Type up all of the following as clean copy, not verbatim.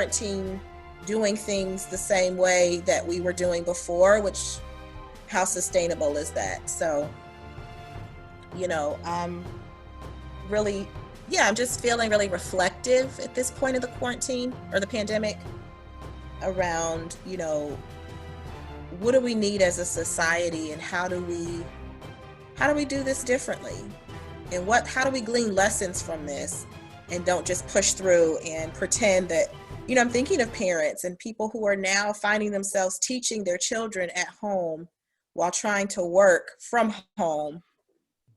quarantine doing things the same way that we were doing before, which, how sustainable is that? So, I'm really, I'm just feeling really reflective at this point of the quarantine or the pandemic around, what do we need as a society, and how do we do this differently? And how do we glean lessons from this and don't just push through and pretend that, I'm thinking of parents and people who are now finding themselves teaching their children at home while trying to work from home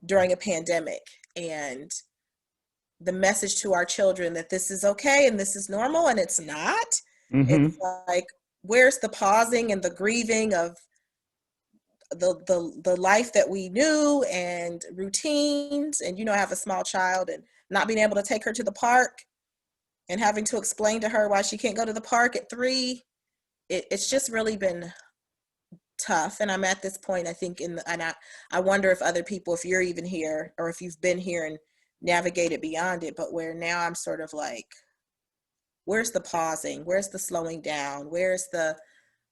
during a pandemic. And the message to our children that this is okay and this is normal, and it's not. Mm-hmm. It's like, where's the pausing and the grieving of the life that we knew and routines? And, I have a small child, and not being able to take her to the park and having to explain to her why she can't go to the park at 3. It's just really been tough. And I'm at this point, I think, and I wonder if other people, if you're even here, or if you've been here and navigated beyond it, but where now I'm sort of like, where's the pausing? Where's the slowing down? Where's the,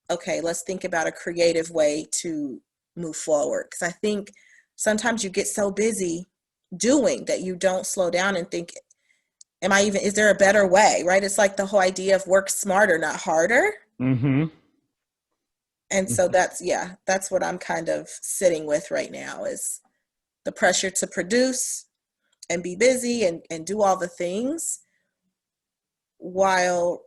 okay, let's think about a creative way to move forward? Because I think sometimes you get so busy doing that you don't slow down and think, is there a better way, right? It's like the whole idea of work smarter, not harder. Mm-hmm. And so that's what I'm kind of sitting with right now, is the pressure to produce and be busy and do all the things, while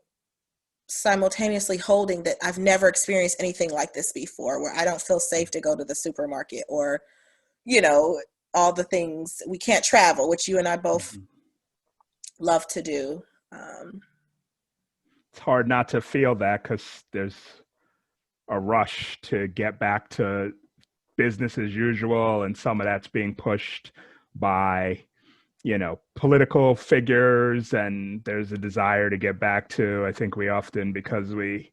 simultaneously holding that I've never experienced anything like this before, where I don't feel safe to go to the supermarket, or, all the things. We can't travel, which you and I both love to do. It's hard not to feel that, because there's a rush to get back to business as usual, and some of that's being pushed by political figures, and there's a desire to get back to, I think we often, because we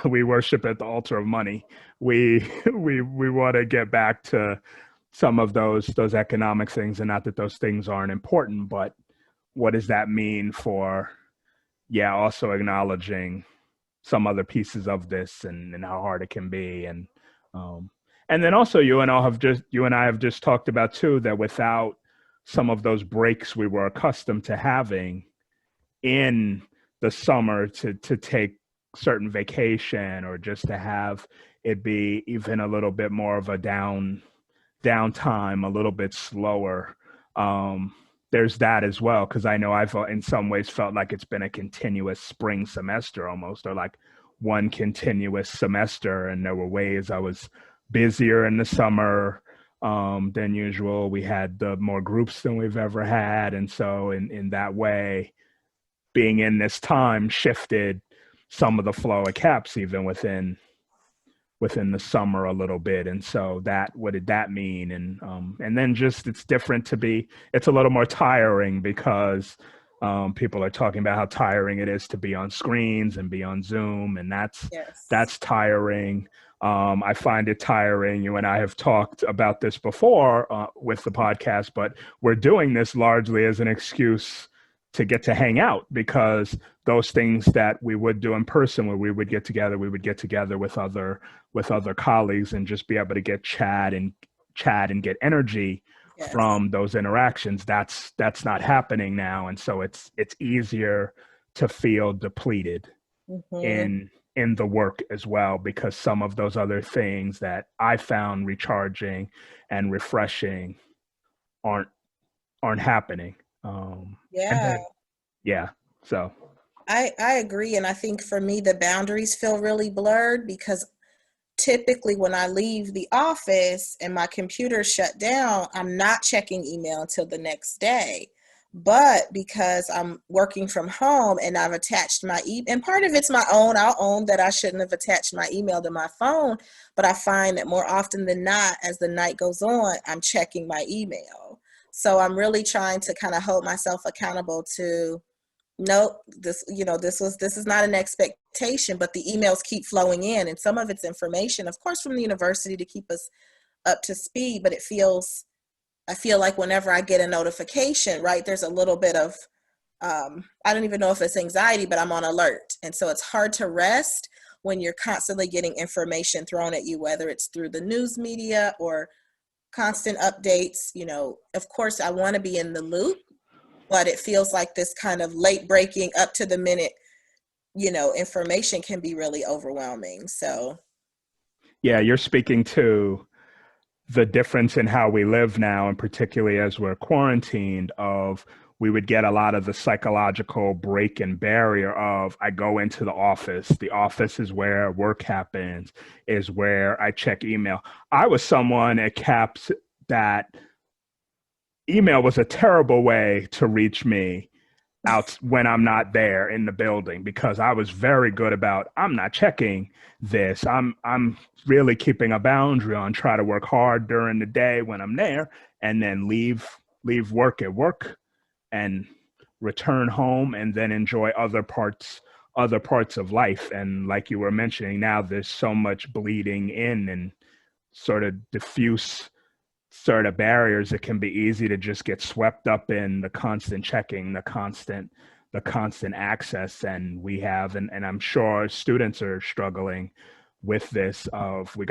worship at the altar of money, we want to get back to some of those economic things. And not that those things aren't important, but what does that mean for also acknowledging some other pieces of this, and how hard it can be. And then also you and I have just talked about too, that without some of those breaks we were accustomed to having in the summer, to take certain vacation, or just to have it be even a little bit more of a downtime, a little bit slower. There's that as well, because I know I've in some ways felt like it's been a continuous spring semester almost, or like one continuous semester. And there were ways I was busier in the summer than usual. We had more groups than we've ever had. And so in that way, being in this time shifted some of the flow of caps even within the summer a little bit. And so what did that mean? And then just, it's different it's a little more tiring, because people are talking about how tiring it is to be on screens and be on Zoom. And that's tiring. I find it tiring. You and I have talked about this before with the podcast, but we're doing this largely as an excuse to get to hang out, because those things that we would do in person, where we would get together with other colleagues and just be able to get chat and get energy from those interactions. That's not happening now. And so it's easier to feel depleted in the work as well, because some of those other things that I found recharging and refreshing aren't happening. So I agree. And I think for me, the boundaries feel really blurred, because typically when I leave the office and my computer shut down, I'm not checking email until the next day. But because I'm working from home and I've attached my and part of it's my own, I'll own that I shouldn't have attached my email to my phone, but I find that more often than not, as the night goes on, I'm checking my email. So I'm really trying to kind of hold myself accountable to, no, this is not an expectation, but the emails keep flowing in, and some of it's information, of course, from the university to keep us up to speed, but I feel like whenever I get a notification, right, there's a little bit of I don't even know if it's anxiety, but I'm on alert. And so it's hard to rest when you're constantly getting information thrown at you, whether it's through the news media or constant updates. You know, of course, I want to be in the loop, but it feels like this kind of late breaking, up to the minute, information can be really overwhelming. So, Yeah, you're speaking to the difference in how we live now, and particularly as we're quarantined, of we would get a lot of the psychological break and barrier of I go into the office. The office is where work happens, is where I check email. I was someone at CAPS that email was a terrible way to reach me out when I'm not there in the building, because I was very good about I'm not checking this. I'm really keeping a boundary on try to work hard during the day when I'm there, and then leave work at work and return home and then enjoy other parts of life. And like you were mentioning, now there's so much bleeding in and sort of diffuse sort of barriers. It can be easy to just get swept up in the constant checking, the constant access. And and I'm sure students are struggling with this of we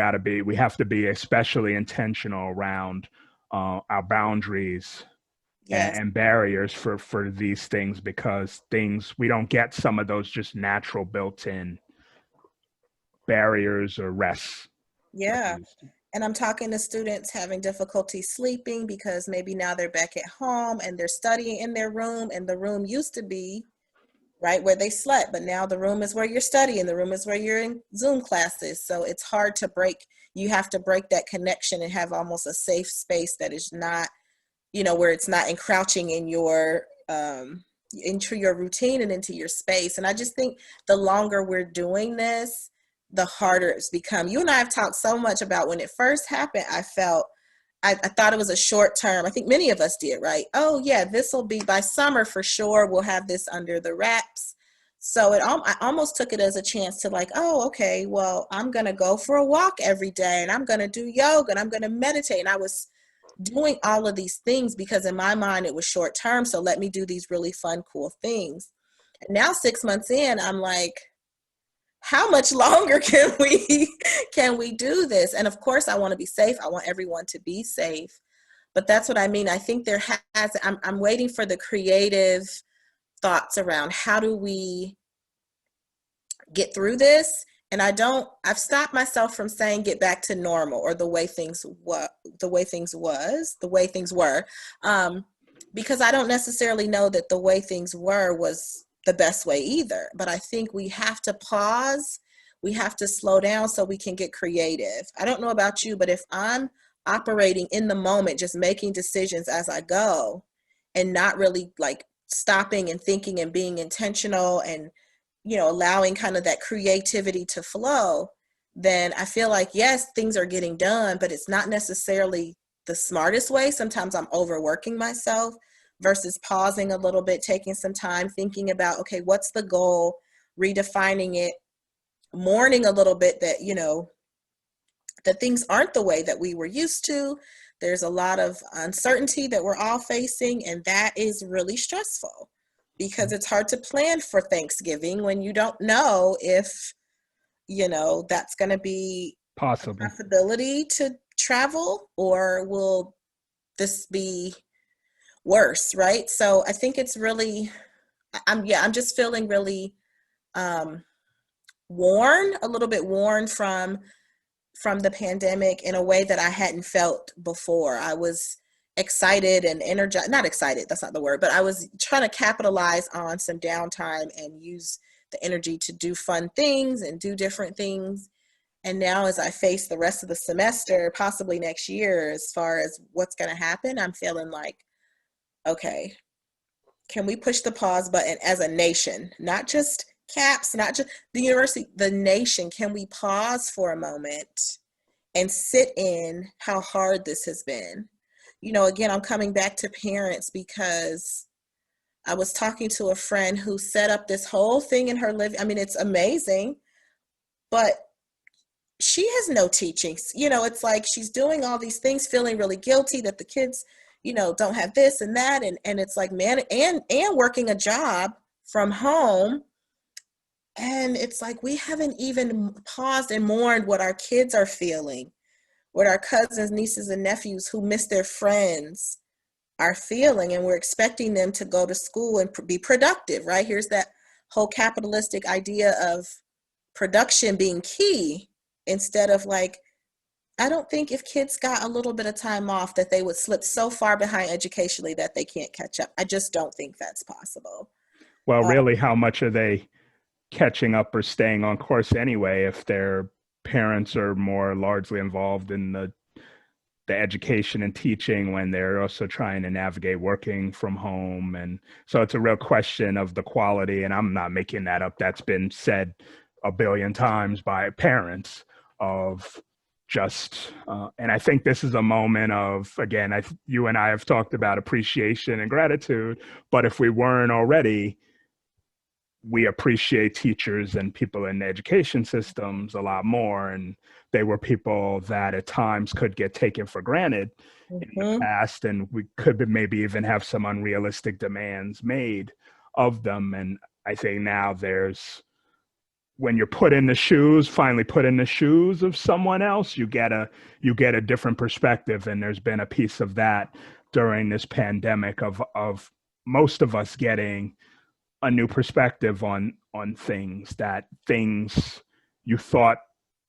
have to be especially intentional around our boundaries yes, and barriers for these things, because we don't get some of those just natural built-in barriers or rests like we yeah. used to. And I'm talking to students having difficulty sleeping because maybe now they're back at home and they're studying in their room, and the room used to be right where they slept, but now the room is where you're studying, the room is where you're in Zoom classes. So it's hard to break. You have to break that connection and have almost a safe space that is not, where it's not encroaching in your into your routine and into your space. And I just think the longer we're doing this, the harder it's become. You and I have talked so much about when it first happened. I thought it was a short term. I think many of us did, right? Oh yeah, this will be by summer for sure. We'll have this under the wraps. So I almost took it as a chance to like, oh, okay, well, I'm gonna go for a walk every day, and I'm gonna do yoga, and I'm gonna meditate. And I was doing all of these things because in my mind it was short term. So let me do these really fun, cool things. And now 6 months in, I'm like, how much longer can we do this? And of course, I want to be safe. I want everyone to be safe. But that's what I mean. I think I'm waiting for the creative thoughts around how do we get through this. And I've stopped myself from saying get back to normal or the way things were, because I don't necessarily know that the way things were was the best way either. But I think we have to pause, we have to slow down so we can get creative. I don't know about you, but if I'm operating in the moment, just making decisions as I go and not really like stopping and thinking and being intentional and allowing kind of that creativity to flow, then I feel like, yes, things are getting done, but it's not necessarily the smartest way. Sometimes I'm overworking myself versus pausing a little bit, taking some time, thinking about, okay, what's the goal, redefining it, mourning a little bit that, that things aren't the way that we were used to. There's a lot of uncertainty that we're all facing, and that is really stressful because it's hard to plan for Thanksgiving when you don't know if, that's going to be a Possible. possibility to travel, or will this be worse, right? So I think it's really, I'm just feeling really um, a little bit worn from the pandemic in a way that I hadn't felt before. I was excited and energized, not excited, that's not the word, but I was trying to capitalize on some downtime and use the energy to do fun things and do different things. And now as I face the rest of the semester, possibly next year, as far as what's going to happen, I'm feeling like, okay, can we push the pause button as a nation, not just CAPS, not just the university, the nation? Can we pause for a moment and sit in how hard this has been? Again, I'm coming back to parents because I was talking to a friend who set up this whole thing in her living. I mean, it's amazing, but she has no teachings. It's like she's doing all these things, feeling really guilty that the kids don't have this and that. And it's like, man, and working a job from home. And it's like, we haven't even paused and mourned what our kids are feeling, what our cousins, nieces, and nephews who miss their friends are feeling. And we're expecting them to go to school and be productive, right? Here's that whole capitalistic idea of production being key, instead of like, I don't think if kids got a little bit of time off that they would slip so far behind educationally that they can't catch up. I just don't think that's possible. Well, Um, really, how much are they catching up or staying on course anyway if their parents are more largely involved in the education and teaching when they're also trying to navigate working from home? And so it's a real question of the quality, and I'm not making that up. That's been said a billion times by parents of just and I think this is a moment of, again, you and I have talked about appreciation and gratitude, but if we weren't already, we appreciate teachers and people in the education systems a lot more. And they were people that at times could get taken for granted in the mhm. past. And we could maybe even have some unrealistic demands made of them. And I think now when you're put in the shoes, finally put in the shoes of someone else, you get a different perspective. And there's been a piece of that during this pandemic of most of us getting a new perspective on things you thought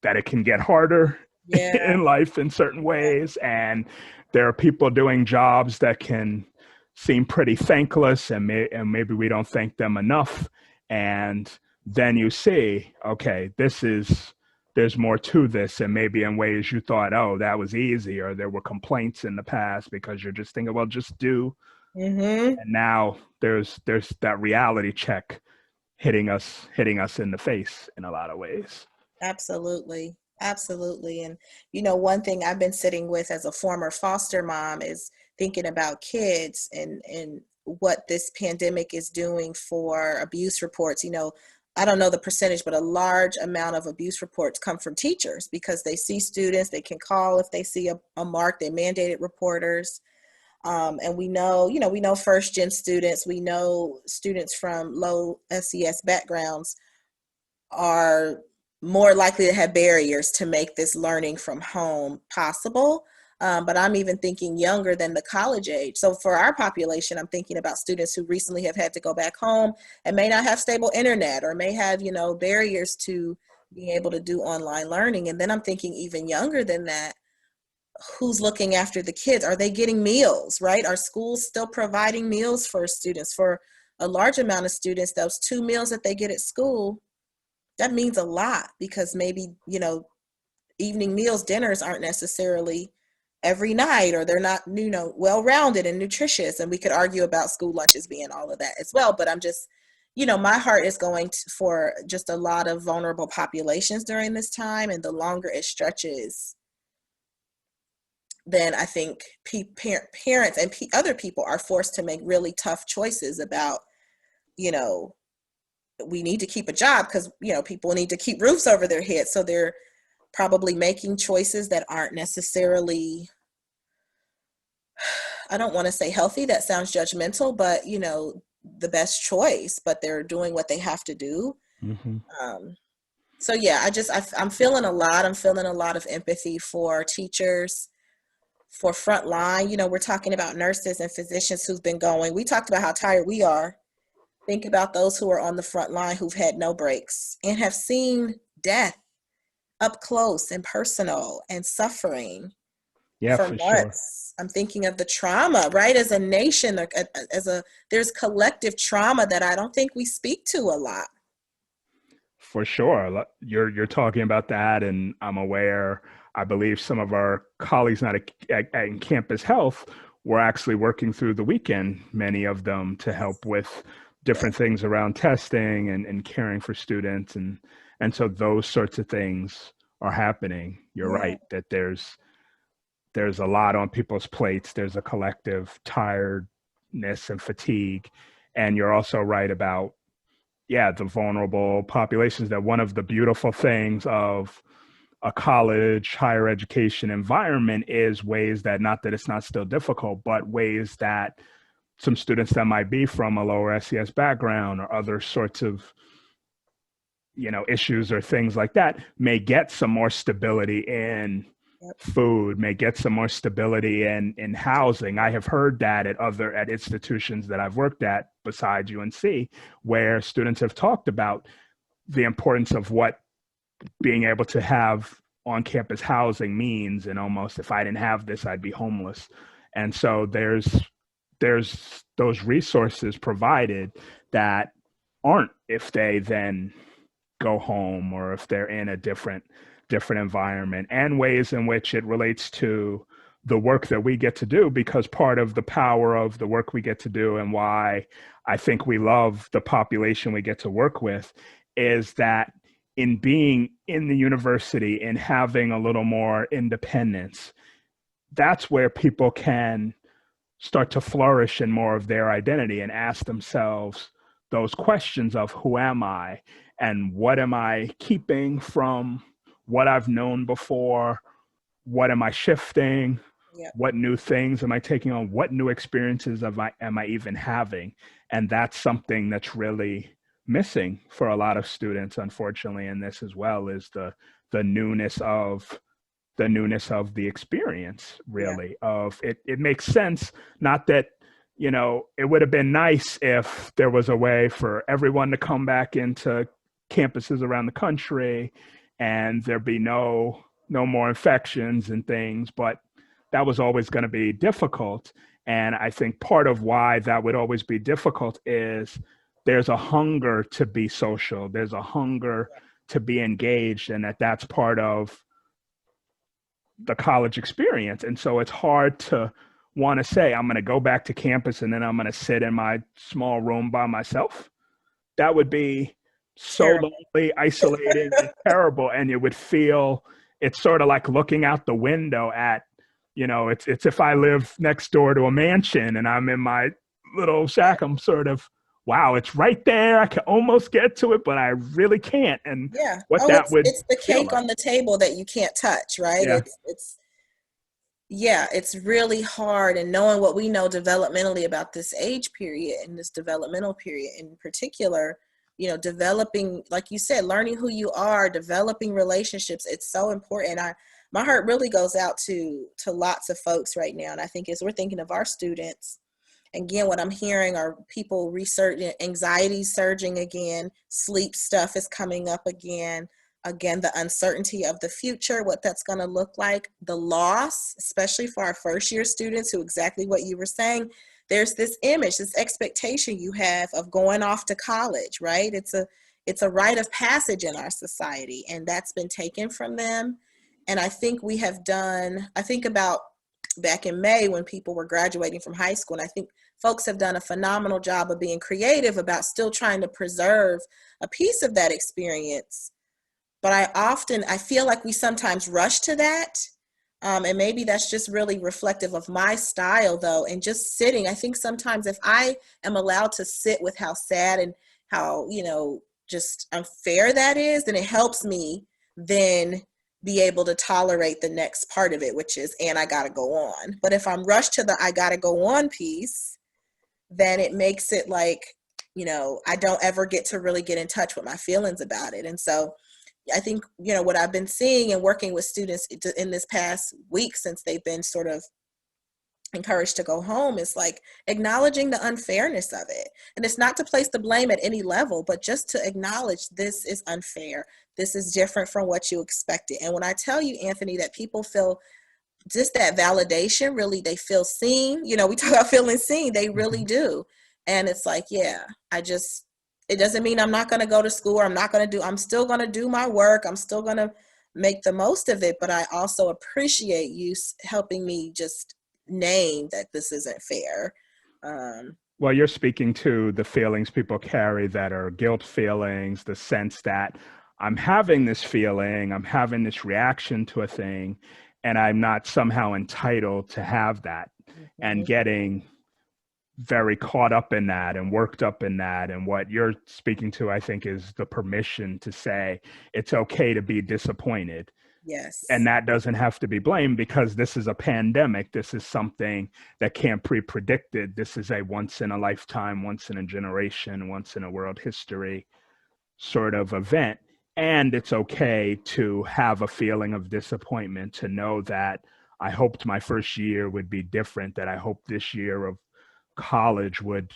that it can get harder Yeah. in life in certain ways, and there are people doing jobs that can seem pretty thankless, and maybe we don't thank them enough. And then you see, okay, there's more to this, and maybe in ways you thought, oh, that was easy, or there were complaints in the past because you're just thinking, well, just do. Mhm. And now there's that reality check hitting us in the face in a lot of ways. Absolutely. Absolutely. And one thing I've been sitting with as a former foster mom is thinking about kids and what this pandemic is doing for abuse reports. I don't know the percentage, but a large amount of abuse reports come from teachers because they see students, they can call if they see a mark, they mandated reporters. And we know first gen students, we know students from low SES backgrounds are more likely to have barriers to make this learning from home possible. But I'm even thinking younger than the college age. So for our population, I'm thinking about students who recently have had to go back home and may not have stable internet or may have, barriers to being able to do online learning. And then I'm thinking even younger than that, who's looking after the kids? Are they getting meals, right? Are schools still providing meals for students? For a large amount of students, those 2 meals that they get at school, that means a lot because maybe, evening meals, dinners aren't necessarily every night, or they're not, well-rounded and nutritious. And we could argue about school lunches being all of that as well. But I'm just, my heart is going for just a lot of vulnerable populations during this time. And the longer it stretches, then I think parents and other people are forced to make really tough choices about, you know, we need to keep a job because, people need to keep roofs over their heads. So they're probably making choices that aren't necessarily, I don't want to say healthy, that sounds judgmental, but, the best choice, but they're doing what they have to do. Mm-hmm. Um, so yeah, I'm feeling a lot of empathy for teachers, for frontline. We're talking about nurses and physicians who've been going. We talked about how tired we are. Think about those who are on the front line who've had no breaks and have seen death up close and personal and suffering Yeah, for for sure. months. I'm thinking of the trauma, right? As a nation, there's collective trauma that I don't think we speak to a lot. For sure. You're talking about that, and I'm aware. I believe some of our colleagues not in campus health were actually working through the weekend, many of them, to help with Yes. different things around testing and caring for students. And so those sorts of things are happening. You're Yeah. right that there's a lot on people's plates. There's a collective tiredness and fatigue. And you're also right about, yeah, the vulnerable populations. That one of the beautiful things of a college, higher education environment is ways that, not that it's not still difficult, but ways that some students that might be from a lower SES background or other sorts of, issues or things like that may get some more stability in Yep. food, may get some more stability in housing. I have heard that at institutions that I've worked at besides UNC, where students have talked about the importance of what being able to have on-campus housing means, and almost, if I didn't have this, I'd be homeless. And so there's those resources provided that aren't if they then go home or if they're in a different environment, and ways in which it relates to the work that we get to do, because part of the power of the work we get to do and why I think we love the population we get to work with is that in being in the university and having a little more independence, that's where people can start to flourish in more of their identity and ask themselves those questions of who am I and what am I keeping from what I've known before? What am I shifting? Yep. What new things am I taking on? What new experiences am I even having? And that's something that's really missing for a lot of students, unfortunately, in this as well, is the newness of the experience, Yeah. really. Of it makes sense, not that, it would have been nice if there was a way for everyone to come back into campuses around the country and there be no more infections and things, but that was always going to be difficult. And I think part of why that would always be difficult is there's a hunger to be social, there's a hunger to be engaged, and that's part of the college experience. And so it's hard to want to say, I'm going to go back to campus and then I'm going to sit in my small room by myself. That would be so Terrible. lonely, isolating, and terrible. And you would feel, it's sort of like looking out the window at, it's if I live next door to a mansion and I'm in my little shack, I'm sort of, wow, it's right there. I can almost get to it, but I really can't. And Yeah. what Oh, that would it's the feel cake like. on the table that you can't touch, right? Yeah. It's yeah, it's really hard. And knowing what we know developmentally about this age period and this developmental period in particular, developing, like you said, learning who you are, developing relationships, it's so important. My heart really goes out to lots of folks right now. And I think as we're thinking of our students, again, what I'm hearing are people researching anxiety surging again, sleep stuff is coming up again. Again, the uncertainty of the future, what that's going to look like, the loss, especially for our first year students, who exactly what you were saying. There's this image, this expectation you have of going off to college, right? It's a rite of passage in our society, and that's been taken from them. And I think I think about back in May when people were graduating from high school, and I think folks have done a phenomenal job of being creative about still trying to preserve a piece of that experience. But I feel like we sometimes rush to that. And maybe that's just really reflective of my style, though. And just sitting, I think sometimes if I am allowed to sit with how sad and how, just unfair that is, then it helps me then be able to tolerate the next part of it, which is, and I got to go on. But if I'm rushed to the I got to go on piece, then it makes it like, I don't ever get to really get in touch with my feelings about it. And so I think, what I've been seeing and working with students in this past week since they've been sort of encouraged to go home is like acknowledging the unfairness of it. And it's not to place the blame at any level, but just to acknowledge this is unfair. This is different from what you expected. And when I tell you, Anthony, that people feel just that validation, really, they feel seen. We talk about feeling seen, they really do. And it's like, yeah, it doesn't mean I'm not going to go to school, or I'm still going to do my work. I'm still going to make the most of it. But I also appreciate you helping me just name that this isn't fair. Well, you're speaking to the feelings people carry that are guilt feelings, the sense that I'm having this feeling, I'm having this reaction to a thing, and I'm not somehow entitled to have that, and getting very caught up in that and worked up in that. And what you're speaking to, I think, is the permission to say it's okay to be disappointed. And Yes. that doesn't have to be blamed because this is a pandemic. This is something that can't be predicted. This is a once in a lifetime, once in a generation, once in a world history sort of event. And it's okay to have a feeling of disappointment, to know that I hoped my first year would be different, that I hoped this year of college would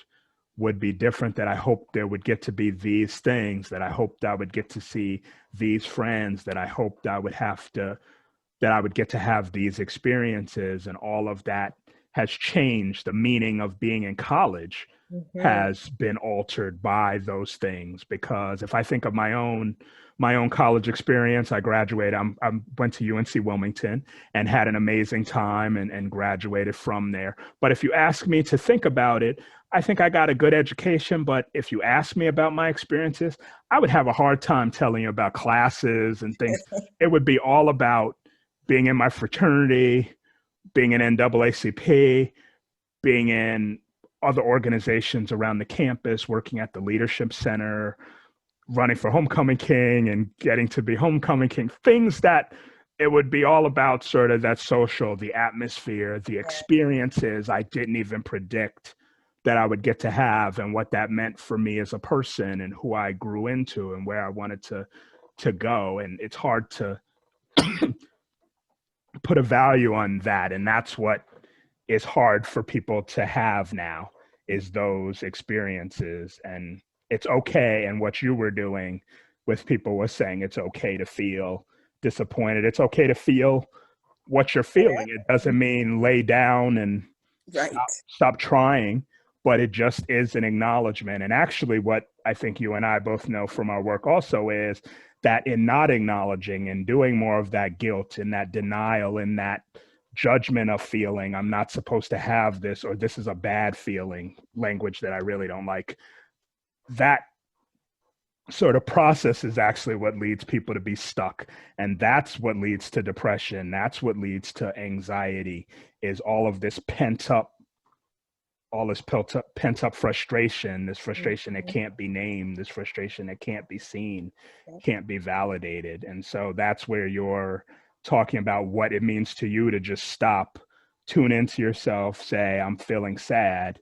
be different, that I hoped there would get to be these things, that I hoped I would get to see these friends, that I hoped I would have to that I would get to have these experiences. And all of that has changed. The meaning of being in college Mm-hmm. has been altered by those things. Because if I think of my own college experience, I graduated. I went to UNC Wilmington and had an amazing time and graduated from there. But if you ask me to think about it, I think I got a good education. But if you ask me about my experiences, I would have a hard time telling you about classes and things. It would be all about being in my fraternity, being in NAACP, being in other organizations around the campus, working at the Leadership Center, running for Homecoming King and getting to be Homecoming King, things that it would be all about sort of that social, the atmosphere, the experiences I didn't even predict that I would get to have, and what that meant for me as a person and who I grew into and where I wanted to go. And it's hard to put a value on that. And that's what is hard for people to have now, is those experiences. And it's okay. And what you were doing with people was saying it's okay to feel disappointed. It's okay to feel what you're feeling. It doesn't mean lay down and Right. stop trying, but it just is an acknowledgement. And actually, what I think you and I both know from our work also is that in not acknowledging and doing more of that guilt and that denial and that judgment of feeling, I'm not supposed to have this, or this is a bad feeling, language that I really don't like, that sort of process is actually what leads people to be stuck. And that's what leads to depression. That's what leads to anxiety, is all this pent up frustration, this frustration that Mhm. can't be named, this frustration that can't be seen, Yep. can't be validated. And so that's where you're talking about what it means to you to just stop, tune into yourself, say, I'm feeling sad,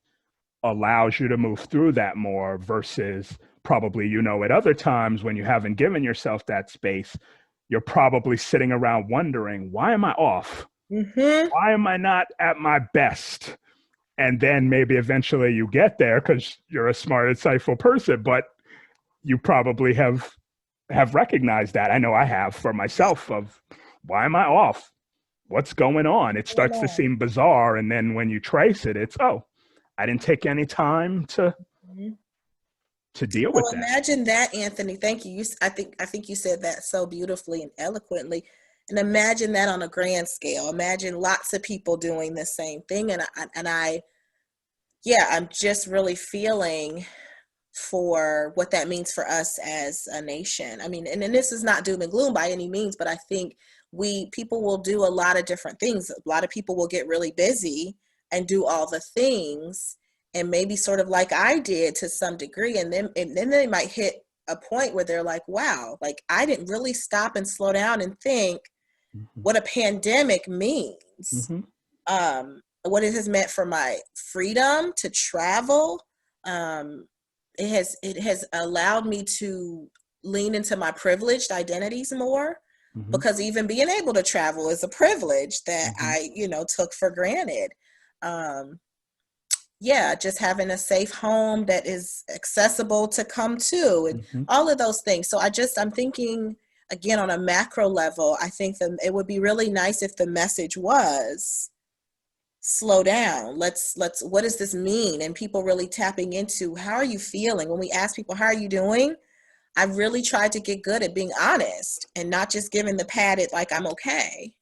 allows you to move through that more, versus probably, at other times when you haven't given yourself that space, you're probably sitting around wondering, why am I off? Mhm. Why am I not at my best? And then maybe eventually you get there because you're a smart, insightful person, but you probably have recognized that. I know I have for myself, of why am I off? What's going on? It Going starts to on. seem bizarre. And then when you trace it, it's, oh, I didn't take any time Mhm. to deal Well, with that. imagine that, Anthony. Thank you. I think you said that so beautifully and eloquently. And imagine that on a grand scale. Imagine lots of people doing the same thing. Yeah, I'm just really feeling for what that means for us as a nation. I mean, and this is not doom and gloom by any means, but I think people will do a lot of different things. A lot of people will get really busy and do all the things, and maybe sort of like I did to some degree, and then they might hit a point where they're like, wow, like I didn't really stop and slow down and think Mm-hmm. what a pandemic means, Mm-hmm. what it has meant for my freedom to travel. um, it has allowed me to lean into my privileged identities more, Mm-hmm. because even being able to travel is a privilege that Mm-hmm. I took for granted. um, yeah, just having a safe home that is accessible to come to, and Mm-hmm. all of those things. So I'm thinking again on a macro level. I think that it would be really nice if the message was slow down. Let's what does this mean? And people really tapping into, how are you feeling? When we ask people, how are you doing? I've really tried to get good at being honest and not just giving the padded, like I'm okay.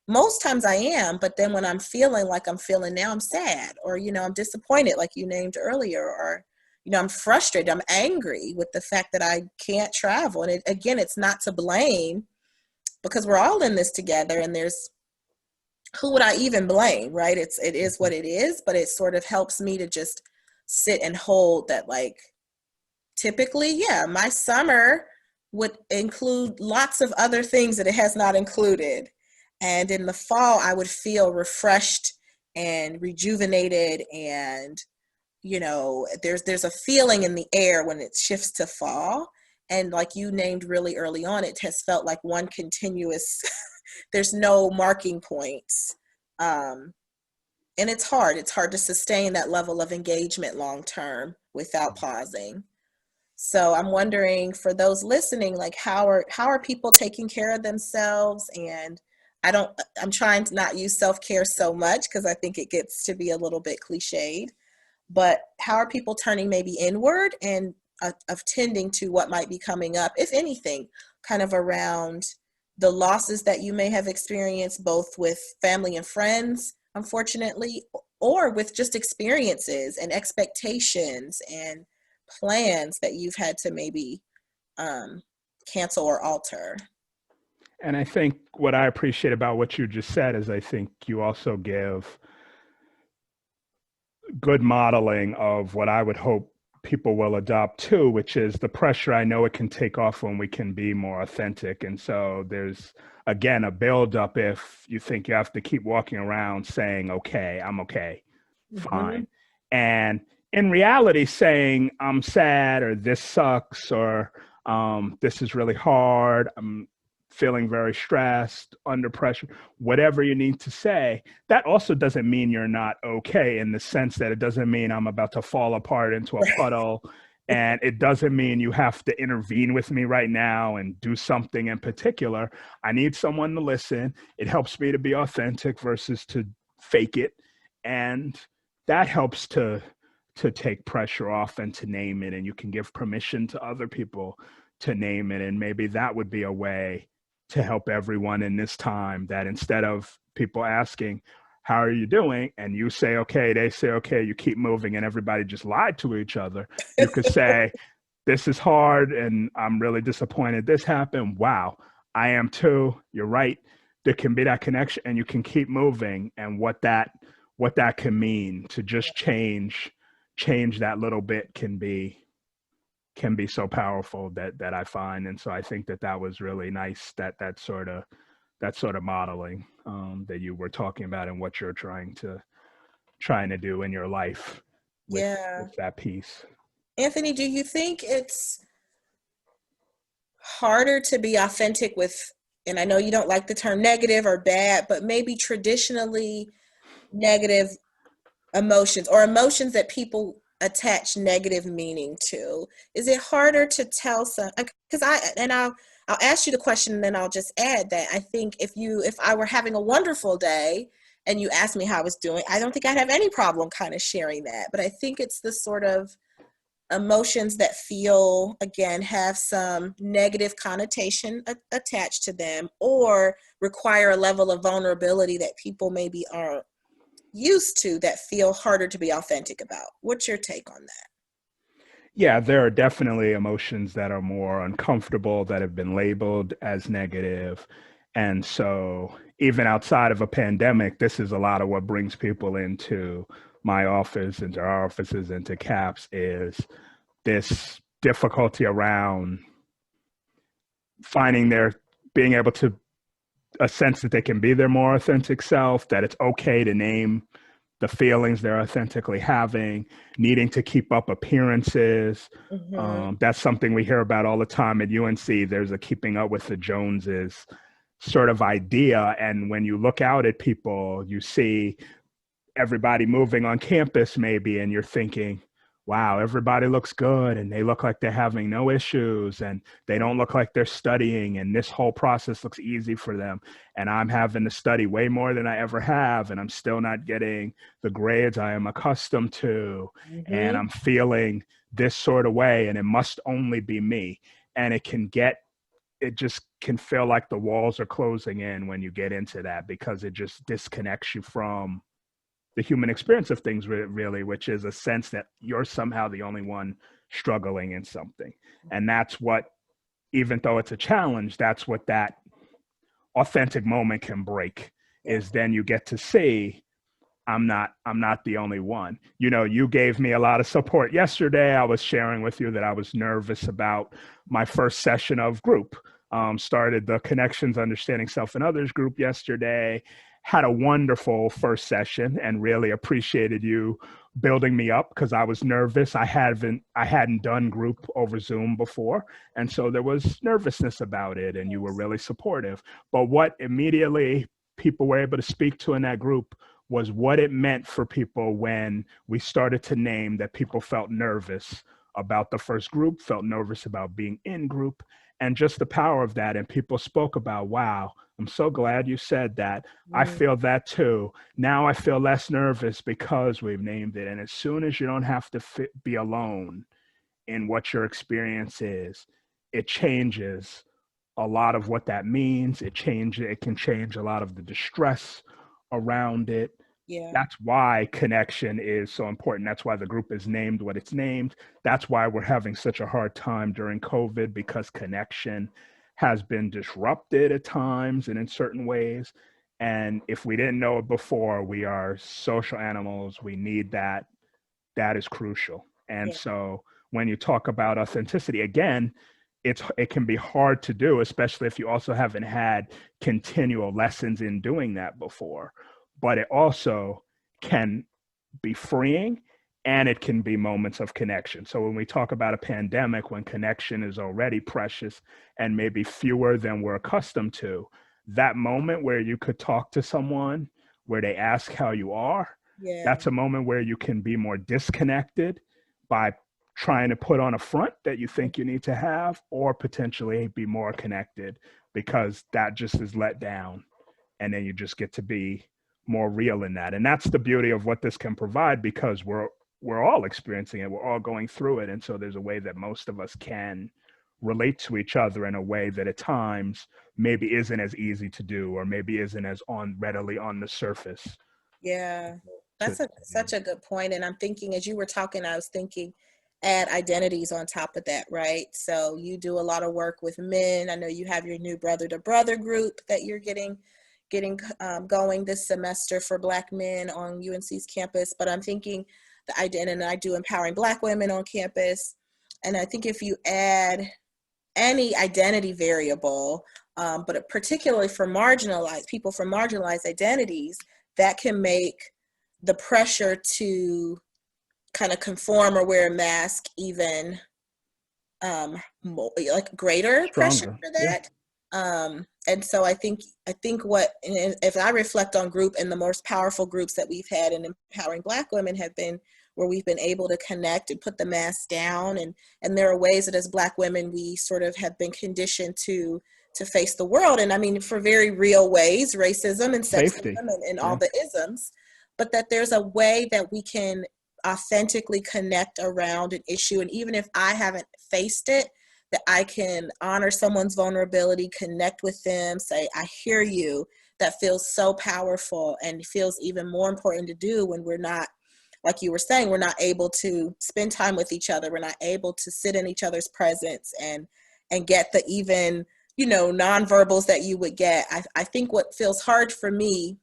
Most times I am, but then when I'm feeling like I'm feeling now, I'm sad, or I'm disappointed, like you named earlier, or I'm frustrated, I'm angry with the fact that I can't travel. And again, it's not to blame, because we're all in this together, and there's, who would I even blame, right? It is what it is, but it sort of helps me to just sit and hold that, like, typically, yeah, my summer would include lots of other things that it has not included. And in the fall, I would feel refreshed and rejuvenated, and there's a feeling in the air when it shifts to fall. And like you named really early on, it has felt like one continuous there's no marking points. And it's hard to sustain that level of engagement long term without pausing. So I'm wondering, for those listening, like how are people taking care of themselves? And I'm trying to not use self-care so much because I think it gets to be a little bit cliched, but how are people turning maybe inward and of tending to what might be coming up, if anything, kind of around the losses that you may have experienced, both with family and friends, unfortunately, or with just experiences and expectations and plans that you've had to maybe cancel or alter? And I think what I appreciate about what you just said is I think you also give good modeling of what I would hope people will adopt too, which is the pressure I know it can take off when we can be more authentic. And so there's, again, a buildup if you think you have to keep walking around saying, okay, I'm okay, Mm-hmm. fine. And in reality, saying I'm sad or this sucks or this is really hard, I'm feeling very stressed, under pressure, whatever you need to say, that also doesn't mean you're not okay, in the sense that it doesn't mean I'm about to fall apart into a Right. puddle. And it doesn't mean you have to intervene with me right now and do something in particular. I need someone to listen. It helps me to be authentic versus to fake it. And that helps to take pressure off and to name it. And you can give permission to other people to name it. And maybe that would be a way to help everyone in this time, that instead of people asking, how are you doing? And you say, okay, they say, okay, you keep moving, and everybody just lied to each other. You could say, this is hard and I'm really disappointed this happened. Wow, I am too. You're right. There can be that connection and you can keep moving, and what that can mean to just change that little bit can be so powerful that I find. And so I think that was really nice, that sort of modeling that you were talking about and what you're trying to do in your life with Yeah. with that piece. Anthony, do you think it's harder to be authentic with, and I know you don't like the term negative or bad, but maybe traditionally negative emotions or emotions that people attach negative meaning to? Is it harder to tell some, because I'll ask you the question and then I'll just add that I think if I were having a wonderful day and you asked me how I was doing, I don't think I'd have any problem kind of sharing that. But I think it's the sort of emotions that feel, again, have some negative connotation attached to them, or require a level of vulnerability that people maybe aren't used to, that feel harder to be authentic about. What's your take on that? Yeah, there are definitely emotions that are more uncomfortable that have been labeled as negative. And so, even outside of a pandemic, this is a lot of what brings people into my office, into our offices, into CAPS, is this difficulty around finding their being able to a sense that they can be their more authentic self, that it's okay to name the feelings they're authentically having, needing to keep up appearances. Mm-hmm. That's something we hear about all the time at UNC. There's a keeping up with the Joneses sort of idea. And when you look out at people, you see everybody moving on campus maybe, and you're thinking, wow, everybody looks good and they look like they're having no issues and they don't look like they're studying and this whole process looks easy for them, and I'm having to study way more than I ever have and I'm still not getting the grades I am accustomed to, and Mm-hmm. I'm feeling this sort of way and it must only be me. And it just can feel like the walls are closing in when you get into that, because it just disconnects you from the human experience of things, really, which is a sense that you're somehow the only one struggling in something. And that's what, even though it's a challenge, that's what that authentic moment can break, Yeah. is then you get to see, I'm not the only one. You know, you gave me a lot of support yesterday. I was sharing with you that I was nervous about my first session of group. Started the Connections Understanding Self and Others group yesterday. Had a wonderful first session and really appreciated you building me up because I was nervous. I hadn't done group over Zoom before, and so there was nervousness about it, and you were really supportive. But what immediately people were able to speak to in that group was what it meant for people when we started to name that people felt nervous about the first group, felt nervous about being in group, and just the power of that. And people spoke about, wow, I'm so glad you said that. I Mm, feel that too. Now I feel less nervous because we've named it. And as soon as you don't have to be alone in what your experience is, it changes a lot of what that means. It can change a lot of the distress around it. yeah, That's why connection is so important. That's why the group is named what it's named. That's why we're having such a hard time during COVID, because connection has been disrupted at times and in certain ways. And if we didn't know it before, we are social animals. We need that. That is crucial. And yeah, so when you talk about authenticity, again, it can be hard to do, especially if you also haven't had continual lessons in doing that before. But it also can be freeing, and it can be moments of connection. So when we talk about a pandemic, when connection is already precious and maybe fewer than we're accustomed to, that moment where you could talk to someone, where they ask how you are, yeah, that's a moment where you can be more disconnected by trying to put on a front that you think you need to have, or potentially be more connected because that just is let down. And then you just get to be more real in that. And that's the beauty of what this can provide, because we're all experiencing it. We're all going through it. And so there's a way that most of us can relate to each other in a way that at times maybe isn't as easy to do, or maybe isn't as on readily on the surface yeah. to That's such a good point. And I'm thinking, as you were talking, I was thinking, add identities on top of that, right? So you do a lot of work with men. I know you have your new brother to brother group that you're getting going this semester for Black men on UNC's campus. But I'm thinking the identity, and I do empowering Black women on campus. And I think if you add any identity variable, but particularly for marginalized people from marginalized identities, that can make the pressure to kind of conform or wear a mask even like greater pressure stronger. for Yeah. that. And so I think what, and if I reflect on group, and the most powerful groups that we've had in empowering Black women have been where we've been able to connect and put the mask down, and there are ways that as Black women we sort of have been conditioned to face the world, and I mean for very real ways, racism and sexism Safety. and all Yeah. the isms, but that there's a way that we can authentically connect around an issue. And even if I haven't faced it, that I can honor someone's vulnerability, connect with them, say, I hear you. That feels so powerful, and feels even more important to do when we're not, like you were saying, we're not able to spend time with each other. We're not able to sit in each other's presence and get the even, nonverbals that you would get. I think what feels hard for me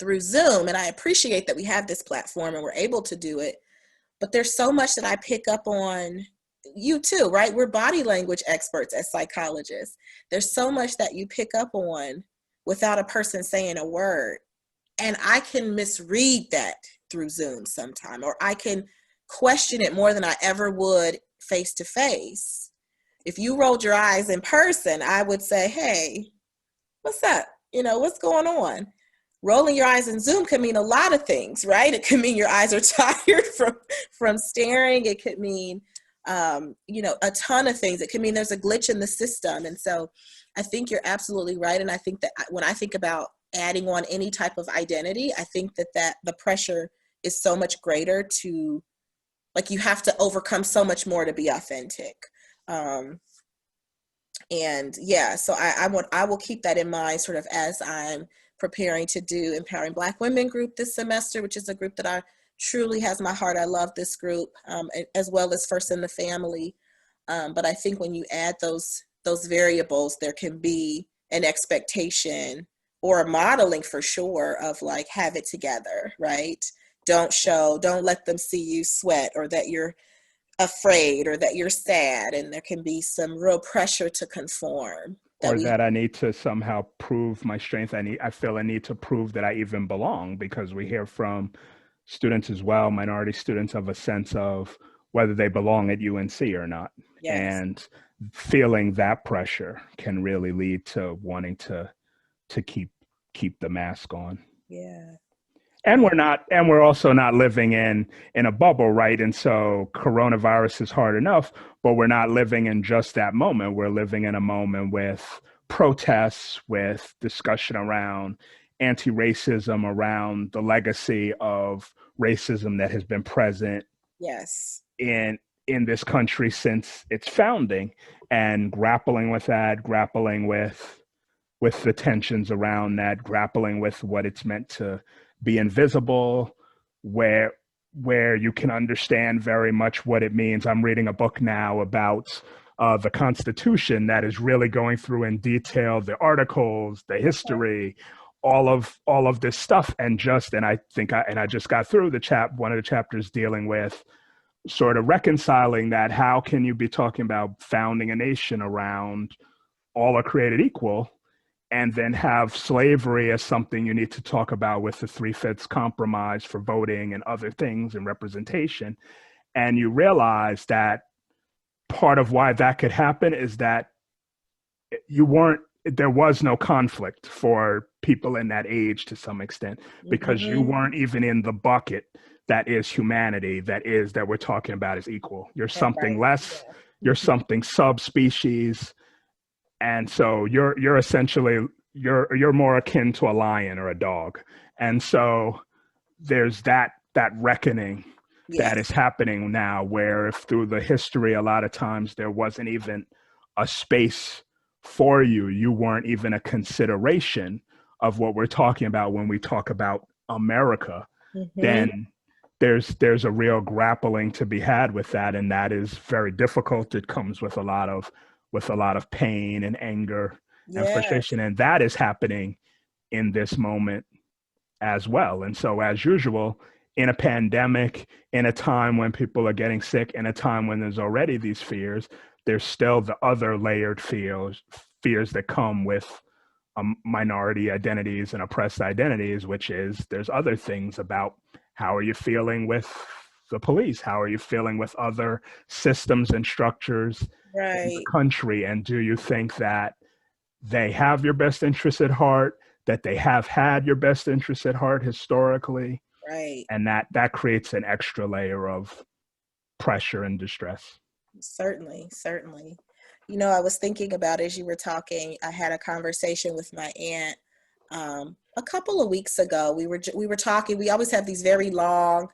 through Zoom, and I appreciate that we have this platform and we're able to do it, but there's so much that I pick up on. You too, right? We're body language experts as psychologists. There's so much that you pick up on without a person saying a word. And I can misread that through Zoom sometime, or I can question it more than I ever would face to face. If you rolled your eyes in person, I would say, hey, what's up? What's going on? Rolling your eyes in Zoom could mean a lot of things, right? It could mean your eyes are tired from staring. It could mean, a ton of things. It could mean there's a glitch in the system. And so I think you're absolutely right. And I think that when I think about adding on any type of identity, I think that the pressure is so much greater to, like, you have to overcome so much more to be authentic. And yeah, so I will keep that in mind sort of as I'm preparing to do Empowering Black Women group this semester, which is a group that I truly has my heart. I love this group, as well as First in the Family. But I think when you add those variables, there can be an expectation or modeling for sure of like, have it together, right? Don't let them see you sweat, or that you're afraid, or that you're sad. And there can be some real pressure to conform that Or we, that I need to somehow prove my strength. I feel I need to prove that I even belong, because we hear from students as well, minority students, of a sense of whether they belong at UNC or not. yes, And feeling that pressure can really lead to wanting to keep the mask on. yeah, And yeah, we're also not living in a bubble, right? And so coronavirus is hard enough, but we're not living in just that moment. We're living in a moment with protests, with discussion around anti-racism, around the legacy of racism that has been present yes, in this country since its founding, and grappling with that, grappling with the tensions around that, grappling with what it's meant to be invisible, where you can understand very much what it means. I'm reading a book now about the Constitution that is really going through in detail the articles, the history, all of this stuff, and I just got through one of the chapters dealing with sort of reconciling that. How can you be talking about founding a nation around all are created equal, and then have slavery as something you need to talk about with the three-fifths compromise for voting and other things and representation? And you realize that part of why that could happen is that there was no conflict for people in that age to some extent, because you mm-hmm. weren't even in the bucket that is humanity, that we're talking about as equal. You're That's something right, less, yeah, you're mm-hmm. something subspecies, and so you're essentially you're more akin to a lion or a dog. And so there's that reckoning that Yes, is happening now, where if through the history a lot of times there wasn't even a space for you, you weren't even a consideration of what we're talking about when we talk about America, mm-hmm. then there's a real grappling to be had with that, and that is very difficult. It comes with a lot of pain and anger and Yes, frustration, and that is happening in this moment as well. And so, as usual, in a pandemic, in a time when people are getting sick, in a time when there's already these fears, there's still the other layered fears that come with minority identities and oppressed identities, which is there's other things about how are you feeling with the police? How are you feeling with other systems and structures in the right, country? And do you think that they have your best interests at heart, that they have had your best interests at heart historically? right. And that creates an extra layer of pressure and distress. Certainly, certainly. You know, I was thinking about, as you were talking, I had a conversation with my aunt a couple of weeks ago. We were talking. We always have these very long.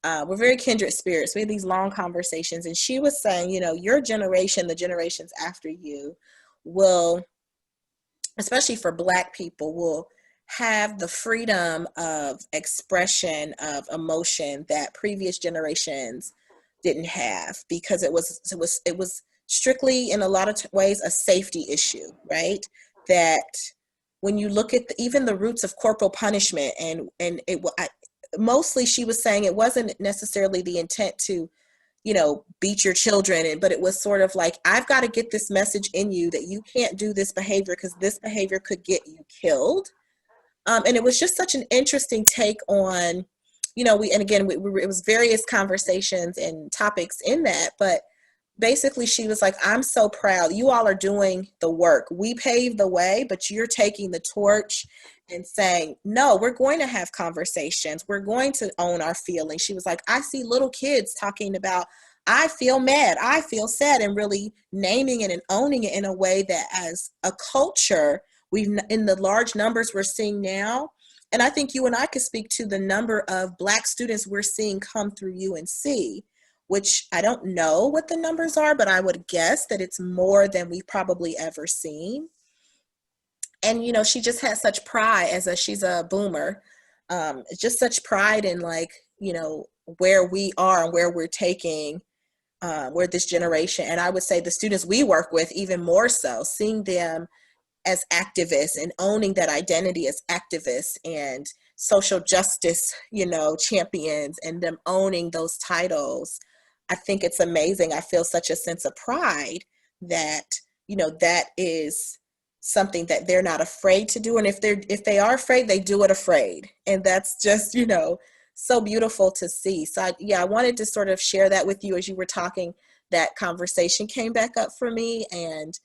We're very kindred spirits. We have these long conversations, and she was saying, you know, your generation, the generations after you, will, especially for Black people, will have the freedom of expression of emotion that previous generations didn't have, because it was strictly, in a lot of ways, a safety issue, right? That when you look at even the roots of corporal punishment, and mostly she was saying it wasn't necessarily the intent to, you know, beat your children, but it was sort of like, I've got to get this message in you that you can't do this behavior because this behavior could get you killed. And it was just such an interesting take on, you know, it was various conversations and topics in that, but basically she was like, I'm so proud. You all are doing the work. We paved the way, but you're taking the torch and saying, no, we're going to have conversations. We're going to own our feelings. She was like, I see little kids talking about, I feel mad, I feel sad, and really naming it and owning it in a way that, as a culture, we've, in the large numbers we're seeing now. And I think you and I could speak to the number of Black students we're seeing come through UNC, which I don't know what the numbers are, but I would guess that it's more than we've probably ever seen. And, you know, she just had such pride she's a boomer, just such pride in, like, you know, where we are and where we're taking, where this generation, and I would say the students we work with even more so, seeing them as activists and owning that identity as activists and social justice, champions, and them owning those titles. I think it's amazing. I feel such a sense of pride that, that is something that they're not afraid to do. And if they are afraid, they do it afraid. And that's just, so beautiful to see. So I wanted to sort of share that with you as you were talking. That conversation came back up for me, and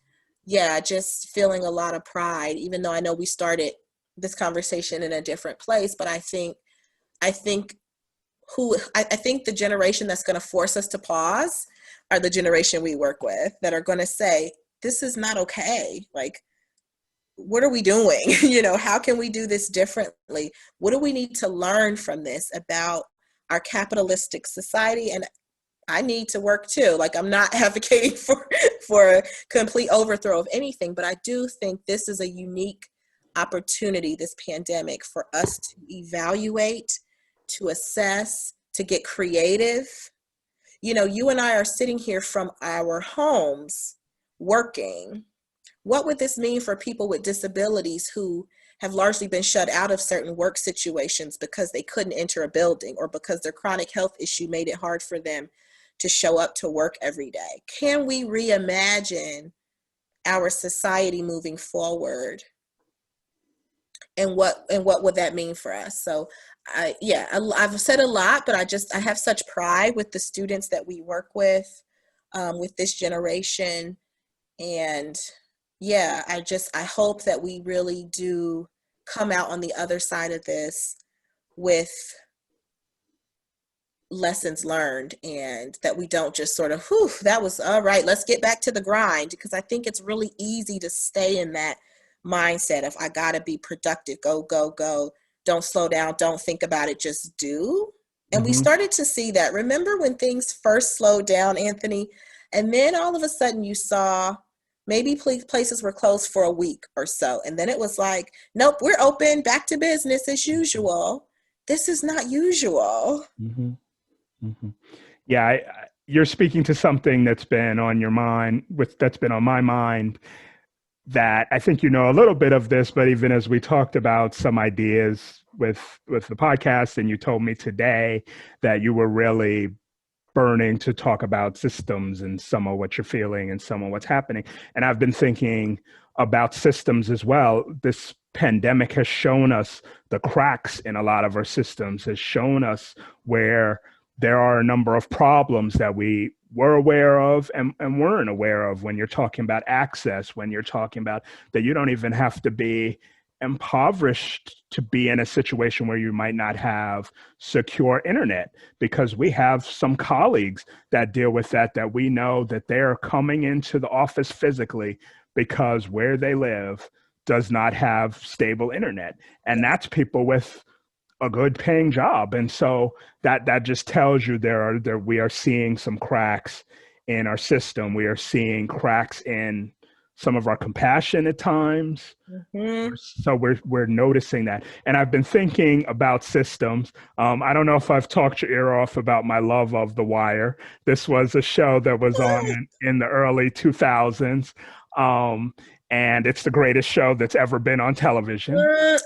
just feeling a lot of pride, even though I know we started this conversation in a different place. But I think the generation that's going to force us to pause are the generation we work with, that are going to say, this is not okay. Like, what are we doing? How can we do this differently? What do we need to learn from this about our capitalistic society? And I need to work too. Like, I'm not advocating for a complete overthrow of anything, but I do think this is a unique opportunity, this pandemic, for us to evaluate, to assess, to get creative. You and I are sitting here from our homes working. What would this mean for people with disabilities who have largely been shut out of certain work situations because they couldn't enter a building, or because their chronic health issue made it hard for them to show up to work every day? Can we reimagine our society moving forward? And what would that mean for us? So I've said a lot, but I have such pride with the students that we work with this generation. And I hope that we really do come out on the other side of this with lessons learned, and that we don't just sort of, that was all right, let's get back to the grind. Because I think it's really easy to stay in that mindset of, I gotta be productive, go, go, go, don't slow down, don't think about it, just do. And we started to see that. Remember when things first slowed down, Anthony? And then all of a sudden you saw maybe places were closed for a week or so. And then it was like, nope, we're open, back to business as usual. This is not usual. Yeah, you're speaking to something that's been on your mind, that's been on my mind, that I think a little bit of this, but even as we talked about some ideas with the podcast, and you told me today that you were really burning to talk about systems and some of what you're feeling and some of what's happening. And I've been thinking about systems as well. This pandemic has shown us the cracks in a lot of our systems, has shown us where there are a number of problems that we were aware of and weren't aware of. When you're talking about access, when you're talking about that you don't even have to be impoverished to be in a situation where you might not have secure internet, because we have some colleagues that deal with that we know that they're coming into the office physically because where they live does not have stable internet. And that's people with a good paying job. And so that just tells you we are seeing some cracks in our system. We are seeing cracks in some of our compassion at times. So we're noticing that. And I've been thinking about systems. I don't know if I've talked your ear off about my love of The Wire. This was a show that was on in the early 2000s. And it's the greatest show that's ever been on television.